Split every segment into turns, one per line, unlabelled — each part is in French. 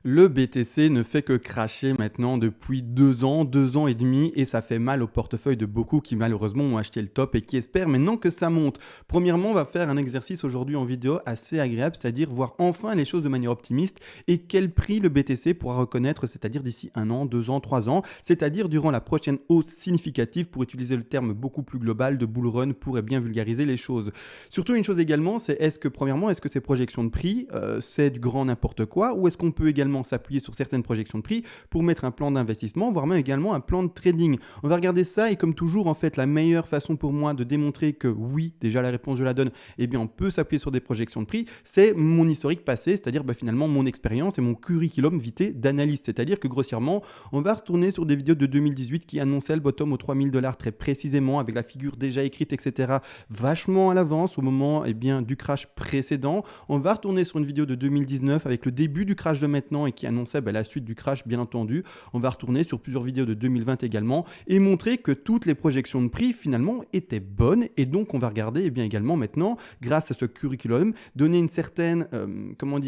Le BTC ne fait que crasher maintenant depuis 2 ans et demi, et ça fait mal au portefeuille de beaucoup qui malheureusement ont acheté le top et qui espèrent maintenant que ça monte. Premièrement, on va faire un exercice aujourd'hui en vidéo assez agréable, c'est-à-dire voir enfin les choses de manière optimiste et quel prix le BTC pourra reconnaître, c'est-à-dire d'ici 1 an, 2 ans, 3 ans, c'est-à-dire durant la prochaine hausse significative, pour utiliser le terme beaucoup plus global de bull run pour bien vulgariser les choses. Surtout une chose également, c'est premièrement, est-ce que ces projections de prix, c'est du grand n'importe quoi, ou est-ce qu'on peut également s'appuyer sur certaines projections de prix pour mettre un plan d'investissement, voire même également un plan de trading. On va regarder ça, et comme toujours, en fait, la meilleure façon pour moi de démontrer que oui, déjà la réponse je la donne, eh bien on peut s'appuyer sur des projections de prix, c'est mon historique passé, c'est-à-dire finalement mon expérience et mon curriculum vitae d'analyste. C'est-à-dire que grossièrement, on va retourner sur des vidéos de 2018 qui annonçaient le bottom aux 3000 $ très précisément, avec la figure déjà écrite, etc., vachement à l'avance au moment du crash précédent. On va retourner sur une vidéo de 2019 avec le début du crash de maintenant et qui annonçait la suite du crash, bien entendu. On va retourner sur plusieurs vidéos de 2020 également et montrer que toutes les projections de prix finalement étaient bonnes, et donc on va regarder également maintenant, grâce à ce curriculum, donner une certaine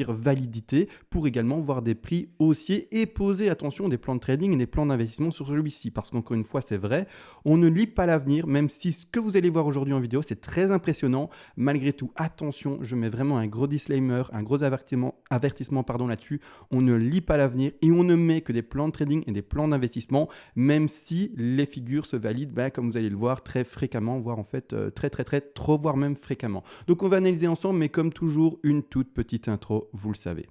validité pour également voir des prix haussiers et poser attention des plans de trading et des plans d'investissement sur celui-ci, parce qu'encore une fois c'est vrai, on ne lit pas l'avenir, même si ce que vous allez voir aujourd'hui en vidéo c'est très impressionnant. Malgré tout, attention, je mets vraiment un gros disclaimer, un gros avertissement là-dessus. On ne lit pas l'avenir et on ne met que des plans de trading et des plans d'investissement, même si les figures se valident, comme vous allez le voir, très fréquemment, voire en fait trop, voire même fréquemment. Donc on va analyser ensemble, mais comme toujours, une toute petite intro, vous le savez.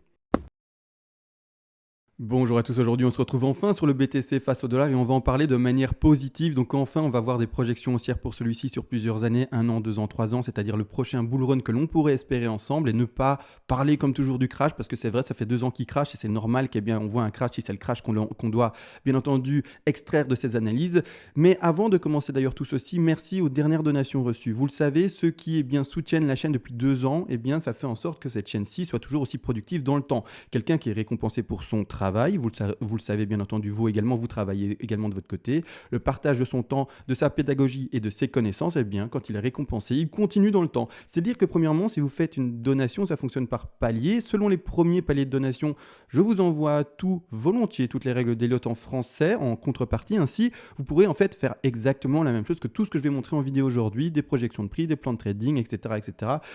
Bonjour à tous, aujourd'hui on se retrouve enfin sur le BTC face au dollar et on va en parler de manière positive. Donc enfin on va voir des projections haussières pour celui-ci sur plusieurs années, 1 an, 2 ans, 3 ans, c'est-à-dire le prochain bull run que l'on pourrait espérer ensemble, et ne pas parler comme toujours du crash, parce que c'est vrai, ça fait 2 ans qu'il crash et c'est normal on voit un crash, si c'est le crash qu'on doit bien entendu extraire de ces analyses. Mais avant de commencer d'ailleurs tout ceci, merci aux dernières donations reçues. Vous le savez, ceux qui soutiennent la chaîne depuis 2 ans, ça fait en sorte que cette chaîne-ci soit toujours aussi productive dans le temps. Quelqu'un qui est récompensé pour son travail, vous le savez bien entendu, vous également, vous travaillez également de votre côté. Le partage de son temps, de sa pédagogie et de ses connaissances, quand il est récompensé, il continue dans le temps. C'est-à-dire que premièrement, si vous faites une donation, ça fonctionne par palier. Selon les premiers paliers de donation, je vous envoie tout volontiers, toutes les règles d'Elliott en français en contrepartie. Ainsi, vous pourrez en fait faire exactement la même chose que tout ce que je vais montrer en vidéo aujourd'hui, des projections de prix, des plans de trading, etc.,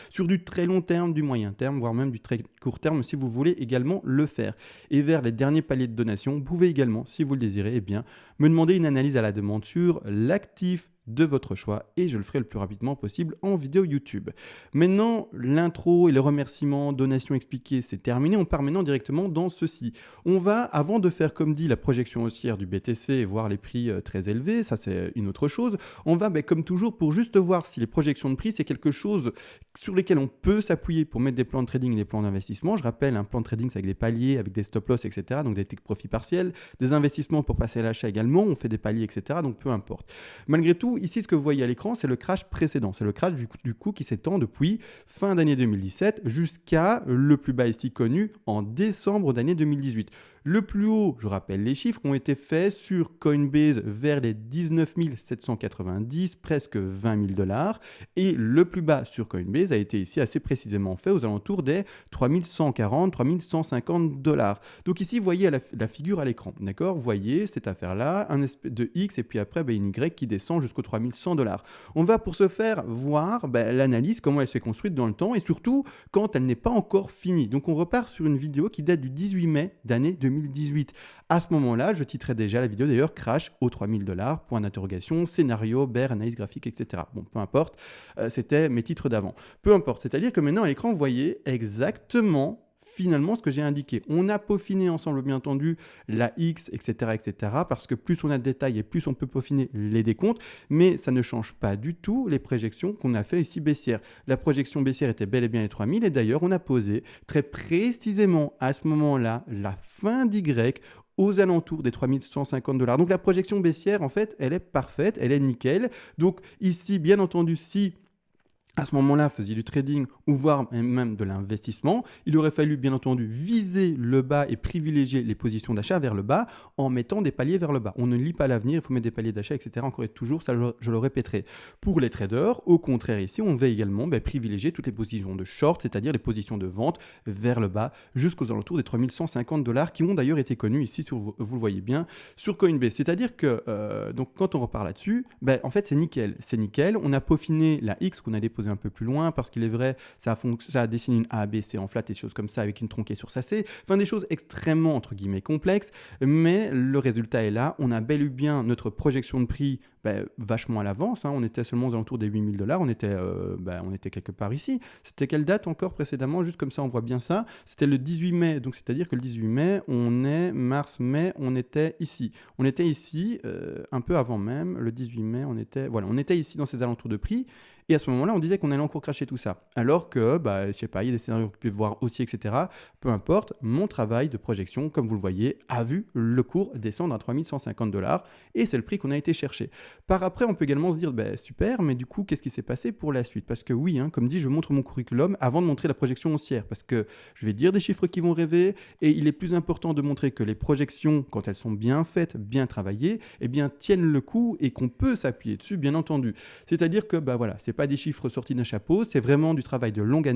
sur du très long terme, du moyen terme, voire même du très court terme si vous voulez également le faire. Et vers les dernier palier de donation, vous pouvez également, si vous le désirez, me demander une analyse à la demande sur l'actif de votre choix, et je le ferai le plus rapidement possible en vidéo YouTube. Maintenant, l'intro et les remerciements, donations expliquées, c'est terminé. On part maintenant directement dans ceci. On va, avant de faire comme dit la projection haussière du BTC et voir les prix très élevés, ça c'est une autre chose, on va comme toujours, pour juste voir si les projections de prix c'est quelque chose sur lesquels on peut s'appuyer pour mettre des plans de trading et des plans d'investissement. Je rappelle, un plan de trading c'est avec des paliers, avec des stop loss, etc., donc des take profits partiels, des investissements pour passer à l'achat également, on fait des paliers, etc., donc peu importe. Malgré tout, ici, ce que vous voyez à l'écran, c'est le crash précédent. C'est le crash du coup qui s'étend depuis fin d'année 2017 jusqu'à le plus bas ici connu en décembre d'année 2018. Le plus haut, je rappelle les chiffres, ont été faits sur Coinbase vers les 19 790, presque 20 000 $. Et le plus bas sur Coinbase a été ici assez précisément fait aux alentours des 3140, 3150 $. Donc ici, vous voyez la figure à l'écran, d'accord? Vous voyez cette affaire-là, un espèce de X et puis après une Y qui descend jusqu'aux 3100 $. On va pour ce faire voir l'analyse, comment elle s'est construite dans le temps et surtout quand elle n'est pas encore finie. Donc on repart sur une vidéo qui date du 18 mai d'année 2018. À ce moment-là, je titrais déjà la vidéo d'ailleurs crash aux 3000 $, point d'interrogation, scénario, bear, analyse graphique, etc. Bon, peu importe, c'était mes titres d'avant. Peu importe, c'est-à-dire que maintenant à l'écran, vous voyez exactement finalement ce que j'ai indiqué. On a peaufiné ensemble, bien entendu, la X, etc., parce que plus on a de détails et plus on peut peaufiner les décomptes, mais ça ne change pas du tout les projections qu'on a fait ici baissière. La projection baissière était bel et bien les 3000, et d'ailleurs, on a posé très précisément à ce moment-là la fin d'Y aux alentours des 3150 $. Donc la projection baissière, en fait, elle est parfaite, elle est nickel. Donc ici, bien entendu, si à ce moment-là, faisiez du trading ou voire même de l'investissement, il aurait fallu bien entendu viser le bas et privilégier les positions d'achat vers le bas en mettant des paliers vers le bas. On ne lit pas l'avenir, il faut mettre des paliers d'achat, etc. Encore et toujours, ça je le répéterai. Pour les traders, au contraire ici, on va également privilégier toutes les positions de short, c'est-à-dire les positions de vente vers le bas jusqu'aux alentours des 3150 dollars qui ont d'ailleurs été connus ici, vous le voyez bien, sur Coinbase. C'est-à-dire que donc quand on repart là-dessus, en fait c'est nickel. C'est nickel. On a peaufiné la X qu'on a déposée un peu plus loin parce qu'il est vrai, ça a dessiné une A, B, C en flat et des choses comme ça avec une tronquée sur sa C. Enfin, des choses extrêmement, entre guillemets, complexes. Mais le résultat est là. On a bel et bien notre projection de prix vachement à l'avance. On était seulement aux alentours des 8000 dollars. On était quelque part ici. C'était quelle date encore précédemment? Juste comme ça, on voit bien ça. C'était le 18 mai. Donc, c'est-à-dire que le 18 mai, on est mars-mai, on était ici. On était ici un peu avant même. Le 18 mai, on était ici dans ces alentours de prix. Et à ce moment-là, on disait qu'on allait encore cracher tout ça. Alors que, je sais pas, il y a des scénarios que vous pouvez voir aussi, etc. Peu importe, mon travail de projection, comme vous le voyez, a vu le cours descendre à 3150 dollars. Et c'est le prix qu'on a été chercher. Par après, on peut également se dire, super, mais du coup, qu'est-ce qui s'est passé pour la suite? Parce que oui, comme dit, je montre mon curriculum avant de montrer la projection haussière. Parce que je vais dire des chiffres qui vont rêver. Et il est plus important de montrer que les projections, quand elles sont bien faites, bien travaillées, tiennent le coup et qu'on peut s'appuyer dessus, bien entendu. C'est-à-dire que, c'est pas des chiffres sortis d'un chapeau, c'est vraiment du travail de longue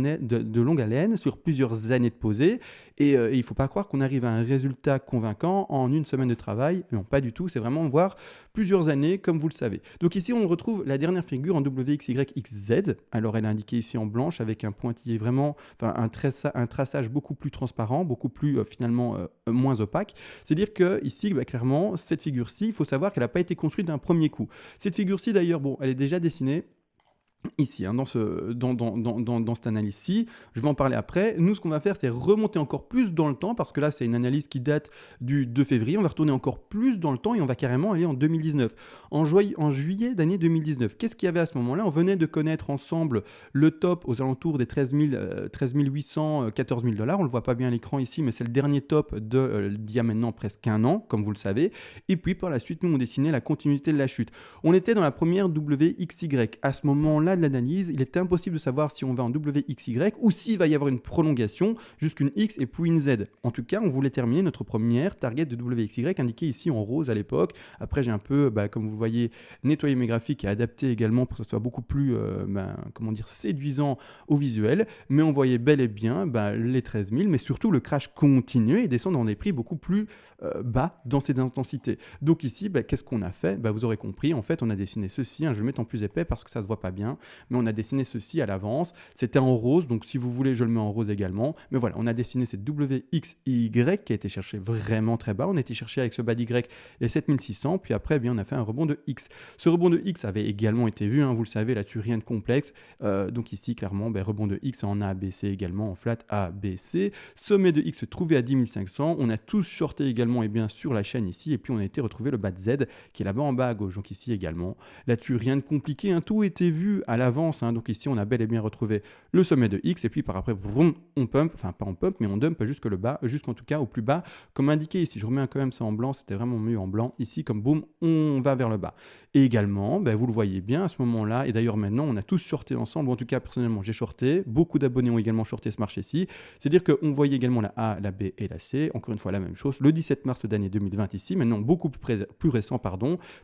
haleine sur plusieurs années de posée. Et il ne faut pas croire qu'on arrive à un résultat convaincant en une semaine de travail. Non, pas du tout. C'est vraiment voir plusieurs années, comme vous le savez. Donc ici, on retrouve la dernière figure en WXYXZ. Alors, elle est indiquée ici en blanche avec un pointillé vraiment, un traçage beaucoup plus transparent, beaucoup plus finalement moins opaque. C'est-à-dire que ici, clairement, cette figure-ci, il faut savoir qu'elle n'a pas été construite d'un premier coup. Cette figure-ci, d'ailleurs, elle est déjà dessinée ici, dans cette analyse-ci. Je vais en parler après. Nous, ce qu'on va faire, c'est remonter encore plus dans le temps, parce que là, c'est une analyse qui date du 2 février. On va retourner encore plus dans le temps et on va carrément aller en 2019. En juillet d'année 2019, qu'est-ce qu'il y avait à ce moment-là? On venait de connaître ensemble le top aux alentours des 13 800, 14 000 dollars. On ne le voit pas bien à l'écran ici, mais c'est le dernier top d'il y a maintenant presque un an, comme vous le savez. Et puis, par la suite, nous, on dessinait la continuité de la chute. On était dans la première WXY. À ce moment-là de l'analyse, il est impossible de savoir si on va en WXY ou s'il va y avoir une prolongation jusqu'une X et puis une Z. En tout cas, on voulait terminer notre première target de WXY indiquée ici en rose à l'époque. Après, j'ai un peu, comme vous le voyez, nettoyé mes graphiques et adapté également pour que ce soit beaucoup plus, séduisant au visuel. Mais on voyait bel et bien les 13 000, mais surtout le crash continuer et descendre dans des prix beaucoup plus bas dans ces intensités. Donc ici, qu'est-ce qu'on a fait? Vous aurez compris, en fait, on a dessiné ceci. Je vais le mettre en plus épais parce que ça se voit pas bien. Mais on a dessiné ceci à l'avance. C'était en rose, donc si vous voulez, je le mets en rose également. Mais voilà, on a dessiné cette WXY qui a été cherchée vraiment très bas. On a été cherché avec ce bas d'Y les 7600, puis après, on a fait un rebond de X. Ce rebond de X avait également été vu, vous le savez, là-dessus, rien de complexe. Donc ici, clairement, rebond de X en A, B, C également, en flat A, B, C. Sommet de X trouvé à 10 500. On a tous shorté également sur la chaîne ici, et puis on a été retrouvé le bas de Z qui est là-bas en bas à gauche. Donc ici également, là-dessus, rien de compliqué, tout était vu à l'avance. Donc ici, on a bel et bien retrouvé le sommet de X et puis par après, on pump, enfin pas on pump, mais on dump jusque le bas, jusqu'en tout cas au plus bas, comme indiqué ici. Je remets quand même ça en blanc, c'était vraiment mieux en blanc. Ici, comme boum, on va vers le bas. Et également, vous le voyez bien à ce moment-là, et d'ailleurs maintenant, on a tous shorté ensemble, ou en tout cas, personnellement, j'ai shorté. Beaucoup d'abonnés ont également shorté ce marché-ci. C'est-à-dire qu'on voyait également la A, la B et la C. Encore une fois, la même chose. Le 17 mars d'année 2020 ici, maintenant beaucoup plus récent,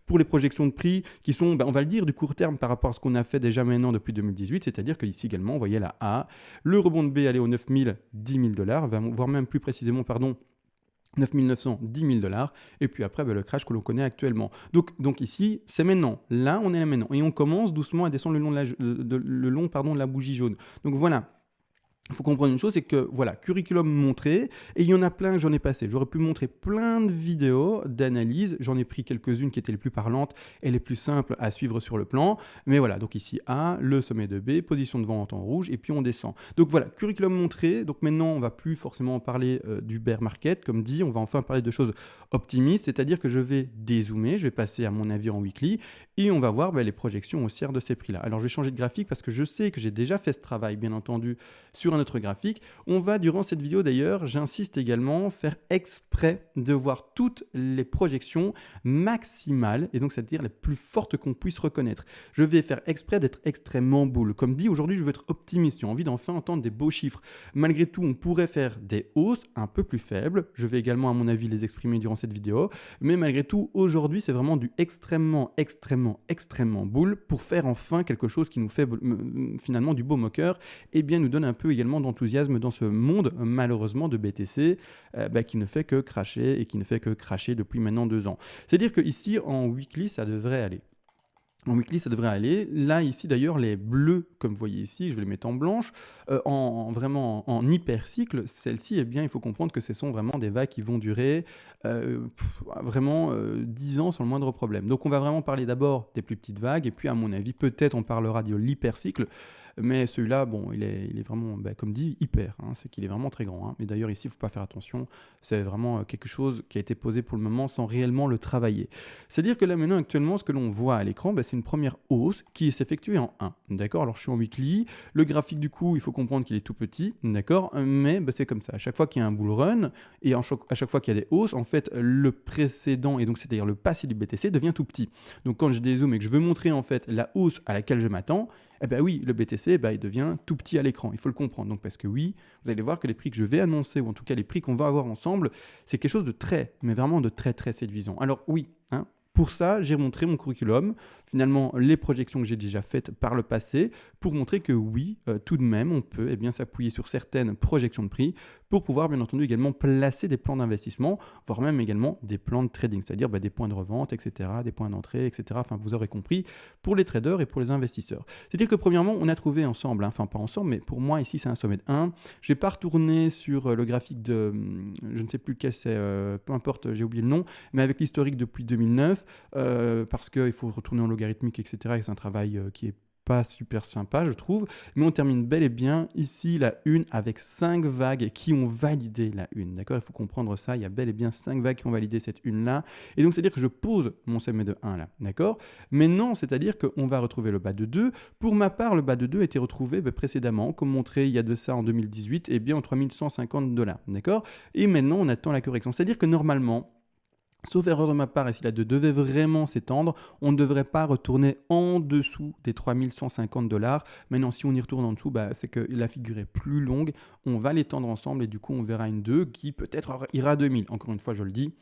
pour les projections de prix qui sont, on va le dire, du court terme par rapport à ce qu'on a fait déjà maintenant depuis 2018, c'est-à-dire qu'ici également, on voyait la A, le rebond de B aller aux 9 000, 10 000 dollars, voire même plus précisément, 9 900, 10 000 dollars, et puis après, le crash que l'on connaît actuellement. Donc ici, c'est maintenant. Là, on est là maintenant. Et on commence doucement à descendre le long de la bougie jaune. Donc voilà. Il faut comprendre une chose, c'est que voilà, curriculum montré, et il y en a plein que j'en ai passé. J'aurais pu montrer plein de vidéos d'analyse, j'en ai pris quelques-unes qui étaient les plus parlantes et les plus simples à suivre sur le plan. Mais voilà, donc ici A, le sommet de B, position de vente en rouge, et puis on descend. Donc voilà, curriculum montré. Donc maintenant, on va plus forcément parler du bear market, comme dit, on va enfin parler de choses optimistes, c'est-à-dire que je vais dézoomer, je vais passer à mon avis en weekly, et on va voir les projections haussières de ces prix-là. Alors je vais changer de graphique parce que je sais que j'ai déjà fait ce travail, bien entendu, sur sur un autre graphique. On va, durant cette vidéo d'ailleurs, j'insiste également, faire exprès de voir toutes les projections maximales, et donc c'est-à-dire les plus fortes qu'on puisse reconnaître. Je vais faire exprès d'être extrêmement boule. Comme dit, aujourd'hui, je veux être optimiste, j'ai envie d'enfin entendre des beaux chiffres. Malgré tout, on pourrait faire des hausses un peu plus faibles. Je vais également, à mon avis, les exprimer durant cette vidéo. Mais malgré tout, aujourd'hui, c'est vraiment du extrêmement boule pour faire enfin quelque chose qui nous fait finalement du baume au cœur et bien nous donne un peu également d'enthousiasme dans ce monde, malheureusement, de BTC qui ne fait que cracher et qui ne fait que cracher depuis maintenant 2 ans. C'est-à-dire qu'ici, en weekly, ça devrait aller. En weekly, ça devrait aller. Là, ici, d'ailleurs, les bleus, comme vous voyez ici, je vais les mettre en blanche, vraiment en hypercycle, celles-ci, eh bien, il faut comprendre que ce sont vraiment des vagues qui vont durer vraiment 10 ans sans le moindre problème. Donc, on va vraiment parler d'abord des plus petites vagues, et puis, à mon avis, peut-être on parlera de l'hypercycle, mais celui-là, bon, il est vraiment, comme dit, hyper, c'est qu'il est vraiment très grand. Mais d'ailleurs, ici, il ne faut pas faire attention, c'est vraiment quelque chose qui a été posé pour le moment sans réellement le travailler. C'est-à-dire que là, maintenant, actuellement, ce que l'on voit à l'écran, c'est une première hausse qui s'effectue en 1. D'accord? Alors, je suis en weekly. Le graphique, du coup, il faut comprendre qu'il est tout petit. D'accord? Mais c'est comme ça. À chaque fois qu'il y a un bull run et à chaque fois qu'il y a des hausses, en fait, le précédent, et donc c'est-à-dire le passé du BTC, devient tout petit. Donc, quand je dézoome et que je veux montrer, en fait, la hausse à laquelle je m'attends, eh bien oui, le BTC, il devient tout petit à l'écran. Il faut le comprendre. Donc, parce que oui, vous allez voir que les prix que je vais annoncer, ou en tout cas les prix qu'on va avoir ensemble, c'est quelque chose de très, mais vraiment de très, très séduisant. Alors oui, pour ça, j'ai montré mon curriculum, finalement les projections que j'ai déjà faites par le passé, pour montrer que oui, tout de même, on peut s'appuyer sur certaines projections de prix pour pouvoir bien entendu également placer des plans d'investissement, voire même également des plans de trading, c'est-à-dire des points de revente, etc., des points d'entrée, etc. Enfin, vous aurez compris, pour les traders et pour les investisseurs. C'est-à-dire que premièrement, on a trouvé ensemble, enfin pas ensemble, mais pour moi ici c'est un sommet de 1. Je ne vais pas retourner sur le graphique de, je ne sais plus lequel c'est, peu importe, j'ai oublié le nom, mais avec l'historique depuis 2009, parce qu'il faut retourner en logarithmique, etc. Et c'est un travail qui est pas super sympa, je trouve. Mais on termine bel et bien ici la une avec 5 vagues qui ont validé la une. D'accord? Il faut comprendre ça. Il y a bel et bien 5 vagues qui ont validé cette une-là. Et donc, c'est-à-dire que je pose mon sommet de 1 là. D'accord? Mais non, c'est-à-dire qu'on va retrouver le bas de 2. Pour ma part, le bas de 2 a été retrouvé précédemment, comme montré il y a de ça en 2018, et bien en $3150. D'accord? Et maintenant, on attend la correction. C'est-à-dire que normalement, sauf erreur de ma part, et si la 2 devait vraiment s'étendre, on ne devrait pas retourner en dessous des $3150. Maintenant, si on y retourne en dessous, c'est que la figure est plus longue. On va l'étendre ensemble et du coup, on verra une 2 qui peut-être ira à 2000. Encore une fois, je le dis.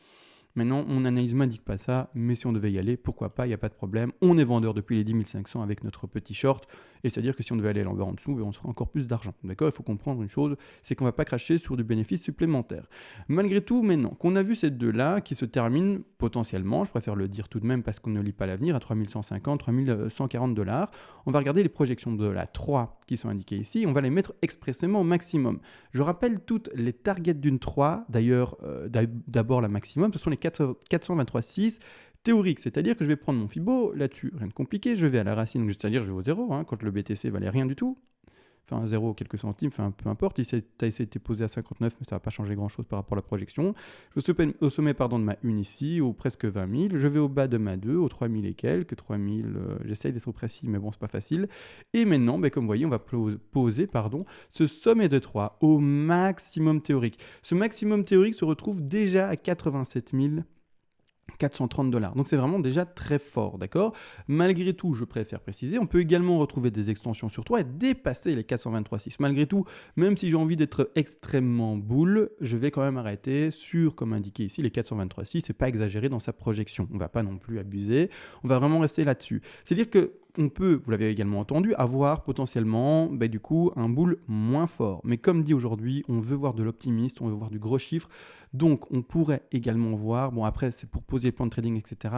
Maintenant, mon analyse ne m'indique pas ça, mais si on devait y aller, pourquoi pas, il n'y a pas de problème. On est vendeur depuis les 10 500 avec notre petit short, et c'est-à-dire que si on devait aller en dessous, on se fera encore plus d'argent. D'accord? Il faut comprendre une chose, c'est qu'on ne va pas cracher sur du bénéfice supplémentaire. Malgré tout, maintenant qu'on a vu ces deux-là qui se terminent potentiellement, je préfère le dire tout de même parce qu'on ne lit pas l'avenir, à 3150, $3140, on va regarder les projections de la 3 qui sont indiquées ici, on va les mettre expressément au maximum. Je rappelle toutes les targets d'une 3, d'ailleurs, d'abord la maximum, ce sont les 423,6 théoriques, c'est-à-dire que je vais prendre mon Fibo là-dessus, rien de compliqué, je vais à la racine, donc c'est-à-dire je vais au 0, quand le BTC valait rien du tout, enfin 0 quelques centimes, enfin peu importe, il a été posé à 59, mais ça va pas changer grand-chose par rapport à la projection. Je vais au sommet de ma 1 ici, au presque 20 000, je vais au bas de ma 2, au 3000 et quelques, 3000, j'essaye d'être précis, mais bon, c'est pas facile. Et maintenant, comme vous voyez, on va poser ce sommet de 3 au maximum théorique. Ce maximum théorique se retrouve déjà à 87 430$. Donc c'est vraiment déjà très fort, d'accord? Malgré tout, je préfère préciser, on peut également retrouver des extensions sur 3 et dépasser les 423,6. Malgré tout, même si j'ai envie d'être extrêmement bull, je vais quand même arrêter sur, comme indiqué ici, les 423,6. C'est pas exagéré dans sa projection. On va pas non plus abuser. On va vraiment rester là-dessus. C'est-à-dire que on peut, vous l'avez également entendu, avoir potentiellement du coup un bull moins fort. Mais comme dit aujourd'hui, on veut voir de l'optimiste, on veut voir du gros chiffre. Donc on pourrait également voir, bon après c'est pour poser les plans de trading, etc.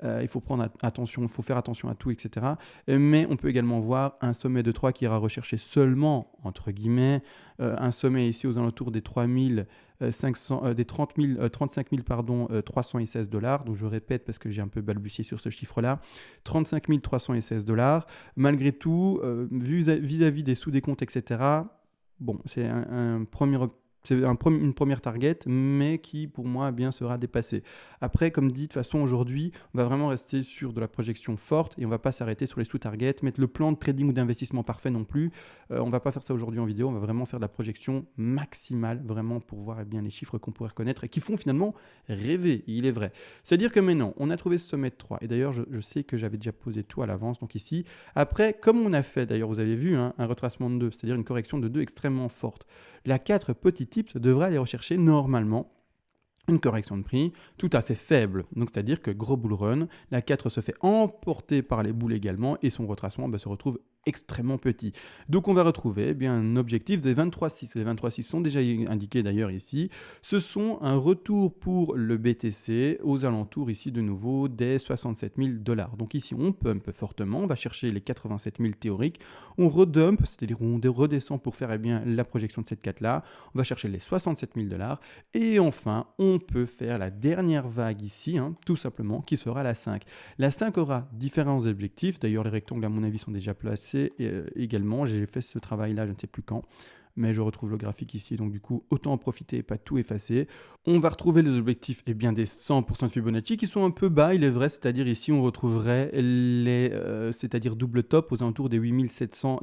Il faut prendre attention, il faut faire attention à tout, etc. Mais on peut également voir un sommet de 3 qui ira rechercher seulement, entre guillemets, un sommet ici aux alentours des 35 000, 316 $. Donc je répète parce que j'ai un peu balbutié sur ce chiffre-là. 35 316 $. Malgré tout, vis-à-vis des sous-décomptes, etc., bon, c'est C'est une première target, mais qui, pour moi, eh bien, sera dépassée. Après, comme dit, de toute façon, aujourd'hui, on va vraiment rester sur de la projection forte et on ne va pas s'arrêter sur les sous-targets, mettre le plan de trading ou d'investissement parfait non plus. On ne va pas faire ça aujourd'hui en vidéo, on va vraiment faire de la projection maximale, vraiment pour voir bien les chiffres qu'on pourrait reconnaître et qui font finalement rêver, il est vrai. C'est-à-dire que maintenant, on a trouvé ce sommet de 3. Et d'ailleurs, je sais que j'avais déjà posé tout à l'avance, donc ici. Après, comme on a fait, d'ailleurs, vous avez vu, un retracement de 2, c'est-à-dire une correction de 2 extrêmement forte. La 4 petits tips devrait aller rechercher normalement une correction de prix tout à fait faible. Donc c'est-à-dire que gros bull run, la 4 se fait emporter par les boules également et son retracement se retrouve extrêmement petit. Donc on va retrouver un objectif des 23,6. Les 23,6 sont déjà indiqués d'ailleurs ici. Ce sont un retour pour le BTC aux alentours ici de nouveau des 67 000 $. Donc ici on pump fortement, on va chercher les 87 000 théoriques, on redump, c'est-à-dire on redescend pour faire la projection de cette 4 là, on va chercher les 67 000 $ et enfin on peut faire la dernière vague ici, tout simplement, qui sera la 5. La 5 aura différents objectifs, d'ailleurs les rectangles à mon avis sont déjà placés également, j'ai fait ce travail là je ne sais plus quand, mais je retrouve le graphique ici, donc du coup autant en profiter et pas tout effacer. On va retrouver les objectifs des 100% de Fibonacci qui sont un peu bas, il est vrai, c'est-à-dire ici on retrouverait c'est-à-dire double top aux alentours des 8700,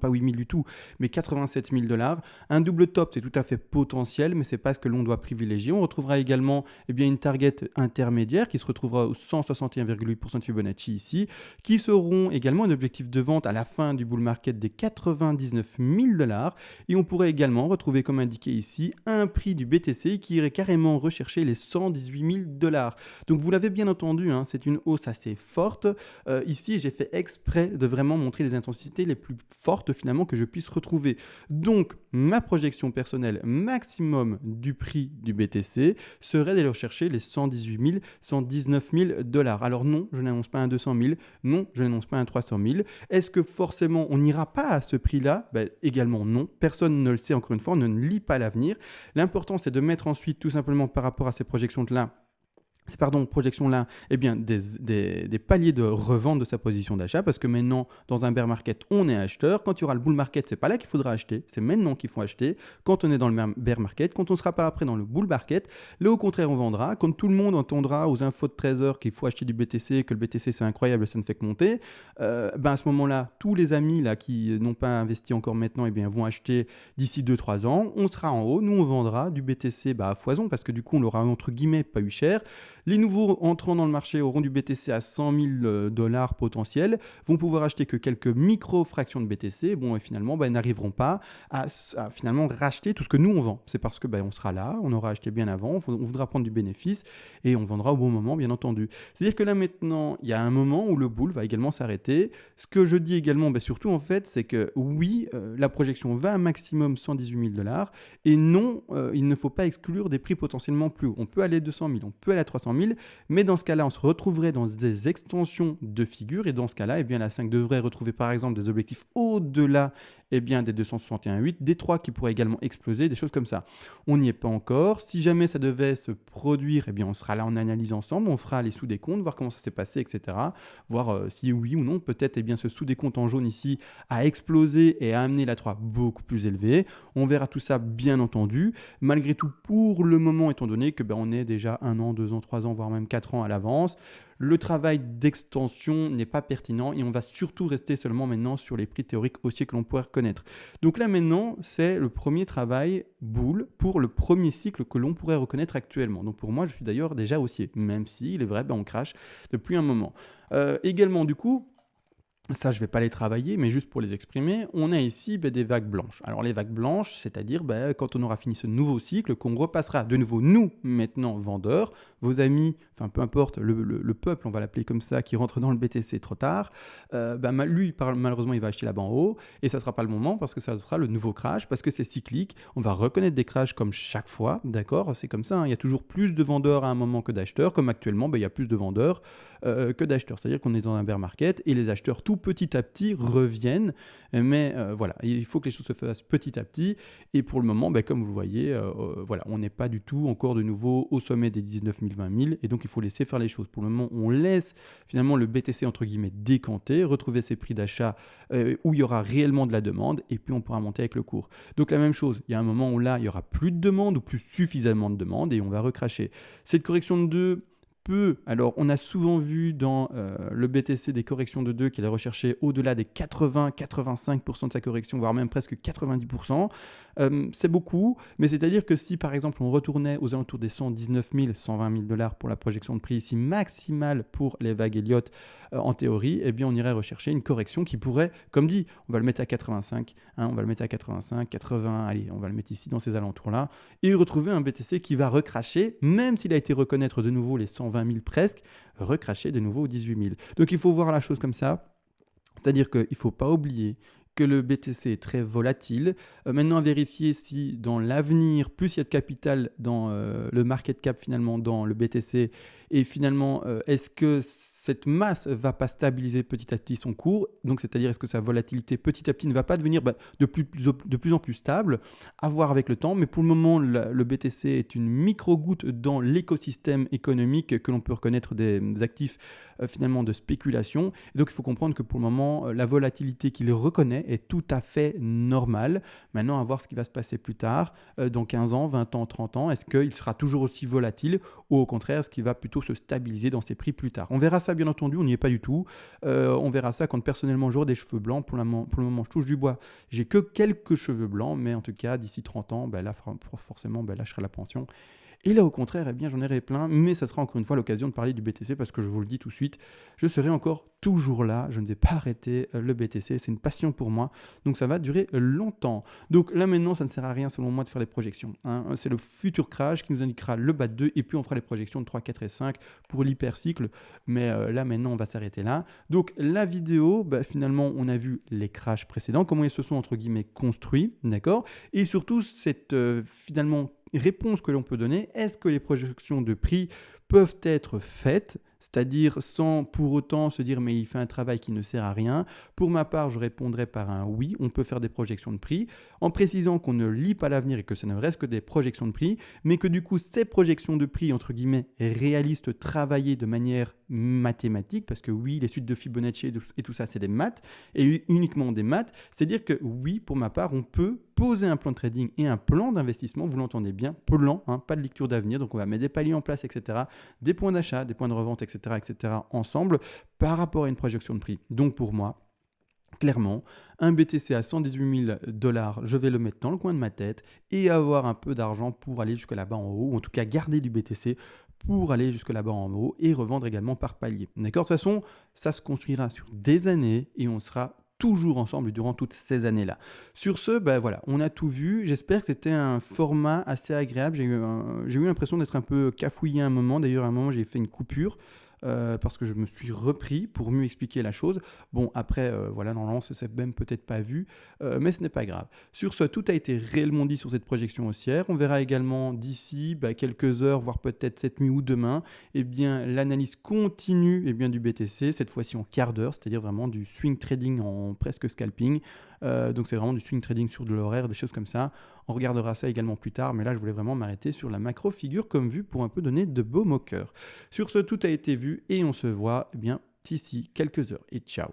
pas 8000 du tout, mais 87 000 $. Un double top c'est tout à fait potentiel, mais c'est pas ce que l'on doit privilégier. On retrouvera également une target intermédiaire qui se retrouvera aux 161,8% de Fibonacci ici, qui seront également un objectif de vente à la fin du bull market des 99 000 $. Et on pourrait également retrouver, comme indiqué ici, un prix du BTC qui irait carrément rechercher les 118 000 $. Donc vous l'avez bien entendu, c'est une hausse assez forte. Ici, j'ai fait exprès de vraiment montrer les intensités les plus fortes finalement que je puisse retrouver. Donc ma projection personnelle maximum du prix du BTC serait d'aller rechercher les 118 000, 119 000 $. Alors non, je n'annonce pas un 200 000, non, je n'annonce pas un 300 000. Est-ce que forcément on n'ira pas à ce prix-là? Également non. Personne ne le sait, encore une fois, on ne lit pas l'avenir. L'important, c'est de mettre ensuite, tout simplement par rapport à ces projections-là, des paliers de revente de sa position d'achat, parce que maintenant, dans un bear market, on est acheteur. Quand il y aura le bull market, c'est pas là qu'il faudra acheter, c'est maintenant qu'il faut acheter. Quand on est dans le bear market, quand on ne sera pas après dans le bull market, là au contraire, on vendra. Quand tout le monde entendra aux infos de 13h qu'il faut acheter du BTC, que le BTC c'est incroyable, ça ne fait que monter, à ce moment-là, tous les amis là qui n'ont pas investi encore maintenant, vont acheter d'ici 2-3 ans. On sera en haut, nous on vendra du BTC à foison, parce que du coup on l'aura entre guillemets pas eu cher. Les nouveaux entrants dans le marché auront du BTC à 100 000 $ potentiels, vont pouvoir acheter que quelques micro-fractions de BTC, et finalement, n'arriveront pas à finalement racheter tout ce que nous on vend. C'est parce que on sera là, on aura acheté bien avant, on voudra prendre du bénéfice et on vendra au bon moment, bien entendu. C'est-à-dire que là maintenant, il y a un moment où le bull va également s'arrêter. Ce que je dis également, surtout en fait, c'est que oui, la projection va à maximum 118 000 $ et non, il ne faut pas exclure des prix potentiellement plus hauts. On peut aller à 200 000, on peut aller à 300 000, mais dans ce cas-là, on se retrouverait dans des extensions de figures et dans ce cas-là, la 5 devrait retrouver par exemple des objectifs au-delà des 261,8, des 3 qui pourraient également exploser, des choses comme ça. On n'y est pas encore. Si jamais ça devait se produire, on sera là en analyse ensemble, on fera les sous-décomptes, voir comment ça s'est passé, etc. Voir si oui ou non, peut-être ce sous-décompte en jaune ici a explosé et a amené la 3 beaucoup plus élevée. On verra tout ça bien entendu. Malgré tout, pour le moment, étant donné que on est déjà 1 an, 2 ans, 3 ans, voire même 4 ans à l'avance, le travail d'extension n'est pas pertinent et on va surtout rester seulement maintenant sur les prix théoriques haussiers que l'on pourrait reconnaître. Donc là maintenant, c'est le premier travail bull pour le premier cycle que l'on pourrait reconnaître actuellement. Donc pour moi, je suis d'ailleurs déjà haussier, même si il est vrai, on crache depuis un moment. Également du coup, ça, je ne vais pas les travailler, mais juste pour les exprimer, on a ici des vagues blanches. Alors les vagues blanches, c'est-à-dire quand on aura fini ce nouveau cycle, qu'on repassera de nouveau, nous, maintenant, vendeurs, vos amis, peu importe, le peuple, on va l'appeler comme ça, qui rentre dans le BTC trop tard, lui, malheureusement, il va acheter là-bas en haut, et ça ne sera pas le moment parce que ça sera le nouveau crash, parce que c'est cyclique, on va reconnaître des crashs comme chaque fois, d'accord? C'est comme ça, il y a toujours plus de vendeurs à un moment que d'acheteurs, comme actuellement, il y a plus de vendeurs que d'acheteurs, c'est-à-dire qu'on est dans un bear market, et les acheteurs, tout tout petit à petit reviennent. Mais voilà, il faut que les choses se fassent petit à petit. Et pour le moment, comme vous le voyez, voilà, on n'est pas du tout encore de nouveau au sommet des 19 000, 20 000. Et donc, il faut laisser faire les choses. Pour le moment, on laisse finalement le BTC, entre guillemets, décanter, retrouver ses prix d'achat où il y aura réellement de la demande. Et puis, on pourra monter avec le cours. Donc, la même chose, il y a un moment où là, il y aura plus de demande ou plus suffisamment de demande et on va recracher. Cette correction de 2 alors on a souvent vu dans le BTC des corrections de 2 qu'il a recherché au-delà des 80-85% de sa correction, voire même presque 90%. C'est beaucoup, mais c'est-à-dire que si par exemple on retournait aux alentours des 119 000, 120 000 dollars pour la projection de prix ici maximale pour les vagues Elliott en théorie, eh bien on irait rechercher une correction qui pourrait, comme dit, on va le mettre à 85, on va le mettre à 85, 80, allez, on va le mettre ici dans ces alentours-là, et retrouver un BTC qui va recracher, même s'il a été reconnaître de nouveau les 120 000 presque, recracher de nouveau aux 18 000. Donc il faut voir la chose comme ça, c'est-à-dire qu'il ne faut pas oublier que le BTC est très volatile. Maintenant, à vérifier si dans l'avenir, plus il y a de capital dans le market cap finalement dans le BTC, et finalement, est-ce que cette masse va pas stabiliser petit à petit son cours, donc c'est-à-dire est-ce que sa volatilité petit à petit ne va pas devenir de plus en plus stable, à voir avec le temps, mais pour le moment le BTC est une micro-goutte dans l'écosystème économique que l'on peut reconnaître des actifs finalement de spéculation, et donc il faut comprendre que pour le moment la volatilité qu'il reconnaît est tout à fait normale. Maintenant à voir ce qui va se passer plus tard, dans 15 ans, 20 ans, 30 ans, est-ce qu'il sera toujours aussi volatile ou au contraire est-ce qu'il va plutôt se stabiliser dans ses prix plus tard. On verra ça bien entendu, on n'y est pas du tout. On verra ça quand personnellement j'aurai des cheveux blancs. Pour le moment, je touche du bois. J'ai que quelques cheveux blancs, mais en tout cas, d'ici 30 ans, là, forcément, là, je serai à la pension. Et là, au contraire, j'en aurai plein, mais ça sera encore une fois l'occasion de parler du BTC parce que je vous le dis tout de suite, je serai encore toujours là, je ne vais pas arrêter le BTC, c'est une passion pour moi, donc ça va durer longtemps. Donc là maintenant, ça ne sert à rien selon moi de faire les projections. C'est le futur crash qui nous indiquera le bas de 2 et puis on fera les projections de 3, 4 et 5 pour l'hypercycle, mais là maintenant, on va s'arrêter là. Donc la vidéo, finalement, on a vu les crashs précédents, comment ils se sont entre guillemets construits, d'accord, et surtout cette finalement réponse que l'on peut donner, est-ce que les projections de prix peuvent être faites, c'est-à-dire sans pour autant se dire mais il fait un travail qui ne sert à rien. Pour ma part, je répondrai par un oui, on peut faire des projections de prix, en précisant qu'on ne lit pas l'avenir et que ça ne reste que des projections de prix, mais que du coup ces projections de prix, entre guillemets, réalistes, travaillées de manière mathématique, parce que oui, les suites de Fibonacci et tout ça, c'est des maths, et uniquement des maths, c'est-à-dire que oui, pour ma part, on peut poser un plan de trading et un plan d'investissement, vous l'entendez bien, plan, pas de lecture d'avenir, donc on va mettre des paliers en place, etc., des points d'achat, des points de revente, etc., ensemble, par rapport à une projection de prix. Donc pour moi, clairement, un BTC à 118 000 dollars, je vais le mettre dans le coin de ma tête et avoir un peu d'argent pour aller jusque là-bas en haut, ou en tout cas garder du BTC pour aller jusque là-bas en haut et revendre également par palier. D'accord ? De toute façon, ça se construira sur des années et on sera toujours ensemble durant toutes ces années-là. Sur ce, voilà, on a tout vu. J'espère que c'était un format assez agréable. J'ai eu l'impression d'être un peu cafouillé à un moment. D'ailleurs, à un moment, j'ai fait une coupure. Parce que je me suis repris pour mieux expliquer la chose. Bon, après, voilà, normalement, ça s'est même peut-être pas vu, mais ce n'est pas grave. Sur ce, tout a été réellement dit sur cette projection haussière. On verra également d'ici quelques heures, voire peut-être cette nuit ou demain, l'analyse continue du BTC, cette fois-ci en quart d'heure, c'est-à-dire vraiment du swing trading en presque scalping. Donc c'est vraiment du swing trading sur de l'horaire, des choses comme ça. On regardera ça également plus tard, mais là je voulais vraiment m'arrêter sur la macro figure comme vue pour un peu donner de beaux moqueurs. Sur ce, tout a été vu et on se voit d'ici quelques heures et ciao.